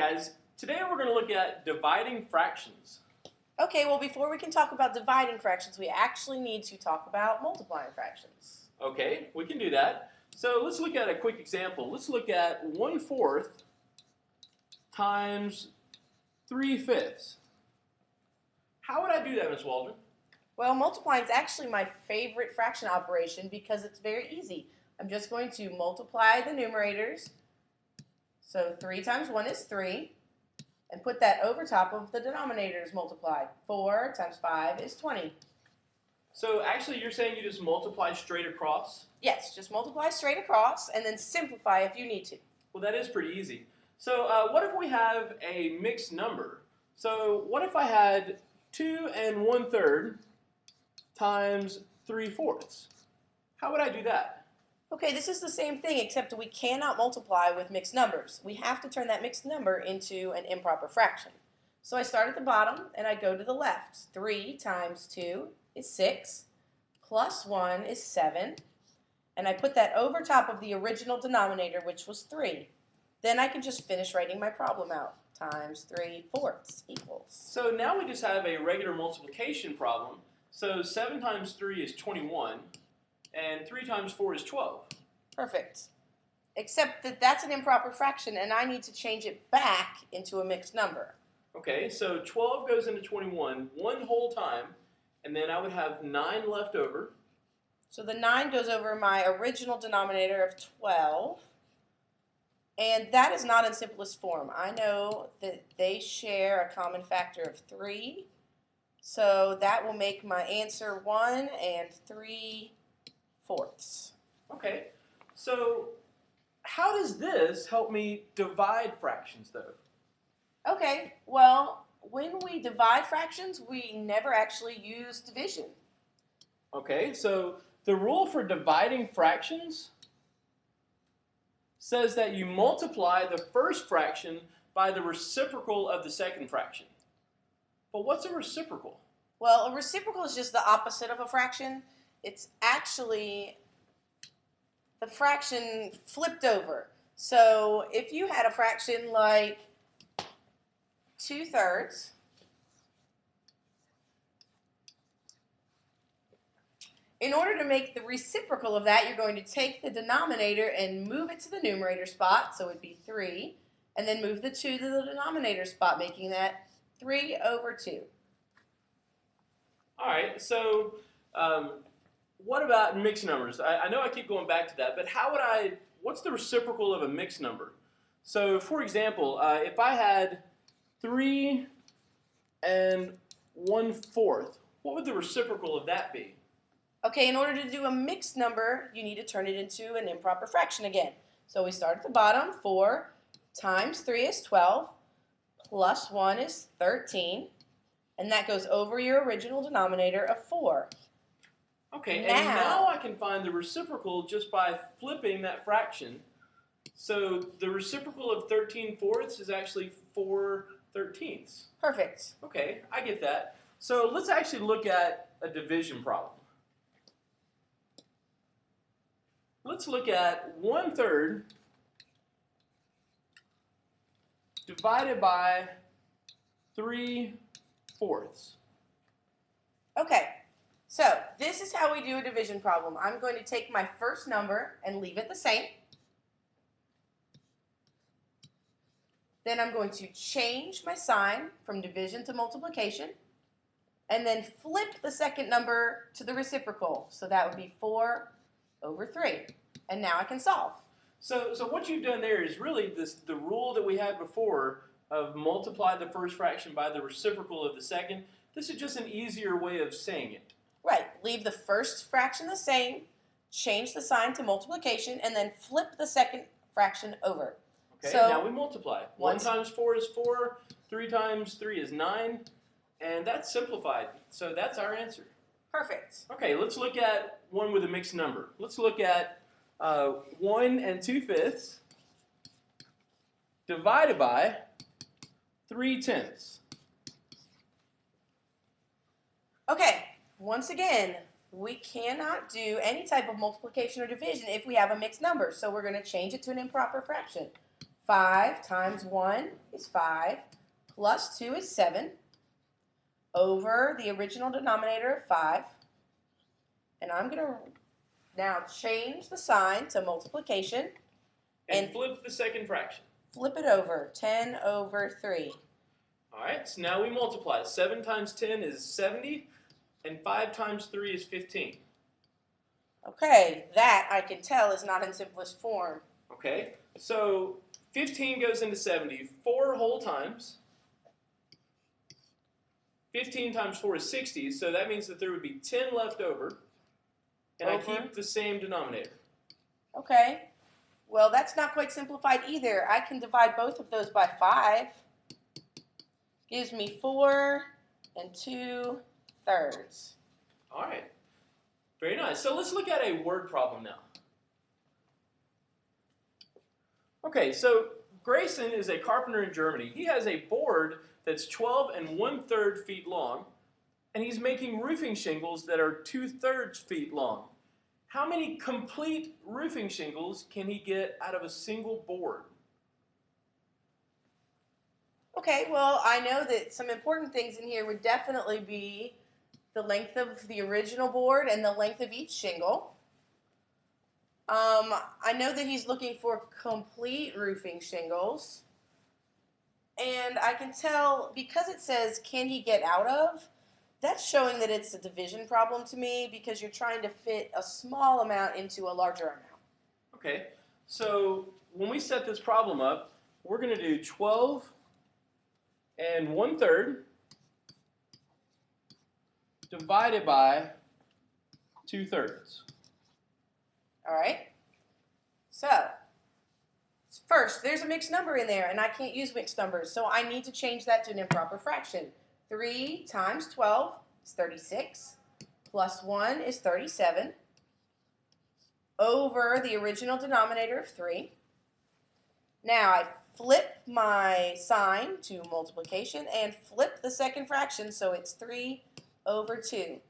guys, today we're going to look at dividing fractions. Okay, well before we can talk about dividing fractions, we actually need to talk about multiplying fractions. Okay, we can do that. So let's look at a quick example. Let's look at 1/4 times 3/5. How would I do that, Ms. Waldron? Well, multiplying is actually my favorite fraction operation because it's very easy. I'm just going to multiply the numerators. So 3 times 1 is 3. And put that over top of the denominators multiplied. 4 times 5 is 20. So actually you're saying you just multiply straight across? Yes, just multiply straight across and then simplify if you need to. Well, that is pretty easy. So what if we have a mixed number? So what if I had 2 1/3 times 3/4? How would I do that? Okay, this is the same thing except we cannot multiply with mixed numbers. We have to turn that mixed number into an improper fraction. So I start at the bottom and I go to the left. 3 times 2 is 6, plus 1 is 7, and I put that over top of the original denominator, which was 3. Then I can just finish writing my problem out. Times 3/4 equals. So now we just have a regular multiplication problem. So 7 times 3 is 21, and 3 times 4 is 12. Perfect. Except that that's an improper fraction, and I need to change it back into a mixed number. Okay, so 12 goes into 21 one whole time, and then I would have 9 left over. So the 9 goes over my original denominator of 12. And that is not in simplest form. I know that they share a common factor of 3. So that will make my answer 1 3/4. Okay, so how does this help me divide fractions, though? Okay, well, when we divide fractions, we never actually use division. Okay, so the rule for dividing fractions says that you multiply the first fraction by the reciprocal of the second fraction. But what's a reciprocal? Well, a reciprocal is just the opposite of a fraction. It's actually the fraction flipped over. So if you had a fraction like 2/3, in order to make the reciprocal of that, you're going to take the denominator and move it to the numerator spot, so it would be 3, and then move the 2 to the denominator spot, making that 3/2. All right, so what about mixed numbers? I know I keep going back to that, but what's the reciprocal of a mixed number? So for example, if I had 3 1/4, what would the reciprocal of that be? Okay, in order to do a mixed number, you need to turn it into an improper fraction again. So we start at the bottom. 4 times 3 is 12, plus 1 is 13, and that goes over your original denominator of 4. Okay, and now I can find the reciprocal just by flipping that fraction. So the reciprocal of 13/4 is actually 4/13. Perfect. Okay, I get that. So let's actually look at a division problem. Let's look at 1/3 divided by 3/4. Okay, so this is how we do a division problem. I'm going to take my first number and leave it the same. Then I'm going to change my sign from division to multiplication, and then flip the second number to the reciprocal. So that would be 4/3. And now I can solve. So what you've done there is really the rule that we had before of multiply the first fraction by the reciprocal of the second. This is just an easier way of saying it. Right. Leave the first fraction the same, change the sign to multiplication, and then flip the second fraction over. Okay, so now we multiply. 1 times 4 is 4, 3 times 3 is 9, and that's simplified. So that's our answer. Perfect. Okay, let's look at one with a mixed number. Let's look at 1 2/5 divided by 3/10. Okay, once again, we cannot do any type of multiplication or division if we have a mixed number, so we're going to change it to an improper fraction. 5 times 1 is 5, plus 2 is 7, over the original denominator of 5. And I'm going to now change the sign to multiplication. And flip the second fraction. Flip it over, 10 over 3. All right, so now we multiply. 7 times 10 is 70, and 5 times 3 is 15. Okay, that I can tell is not in simplest form. Okay, so 15 goes into 70 4 whole times. 15 times 4 is 60, so that means that there would be 10 left over, and I keep the same denominator. Okay, well that's not quite simplified either. I can divide both of those by 5. Gives me 4 2/3. All right, very nice. So let's look at a word problem now. Okay, so Grayson is a carpenter in Germany. He has a board that's 12 1/3 feet long, and he's making roofing shingles that are 2/3 feet long. How many complete roofing shingles can he get out of a single board? Okay, well I know that some important things in here would definitely be the length of the original board and the length of each shingle. I know that he's looking for complete roofing shingles. And I can tell, because it says, can he get out of, that's showing that it's a division problem to me because you're trying to fit a small amount into a larger amount. Okay, so when we set this problem up, we're going to do 12 1/3 divided by 2/3. All right? So, first, there's a mixed number in there, and I can't use mixed numbers, so I need to change that to an improper fraction. 3 times 12 is 36, plus 1 is 37, over the original denominator of 3. Now, I flip my sign to multiplication and flip the second fraction, so it's 3 over 2.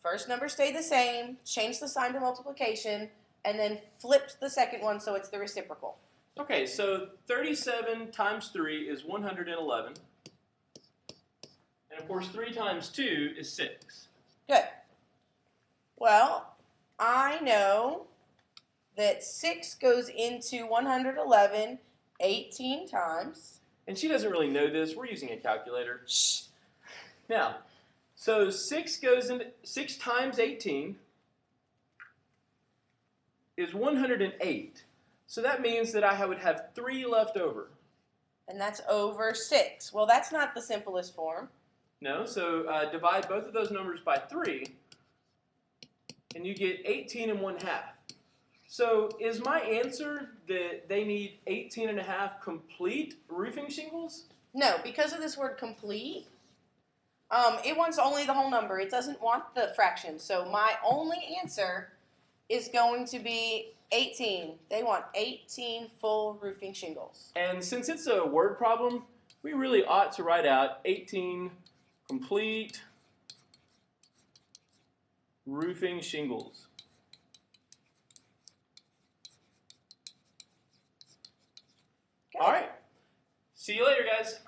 First number stayed the same, changed the sign to multiplication, and then flipped the second one so it's the reciprocal. Okay, so 37 times 3 is 111. And of course, 3 times 2 is 6. Good. Well, I know that 6 goes into 111 18 times. And she doesn't really know this. We're using a calculator. Shh. Now, so 6 times 18 is 108. So that means that I would have 3 left over. And that's over 6. Well, that's not the simplest form. No, so divide both of those numbers by 3, and you get 18 1/2. So is my answer that they need 18 1/2 complete roofing shingles? No, because of this word complete, it wants only the whole number. It doesn't want the fraction. So my only answer is going to be 18. They want 18 full roofing shingles. And since it's a word problem, we really ought to write out 18 complete roofing shingles. Good. All right. See you later, guys.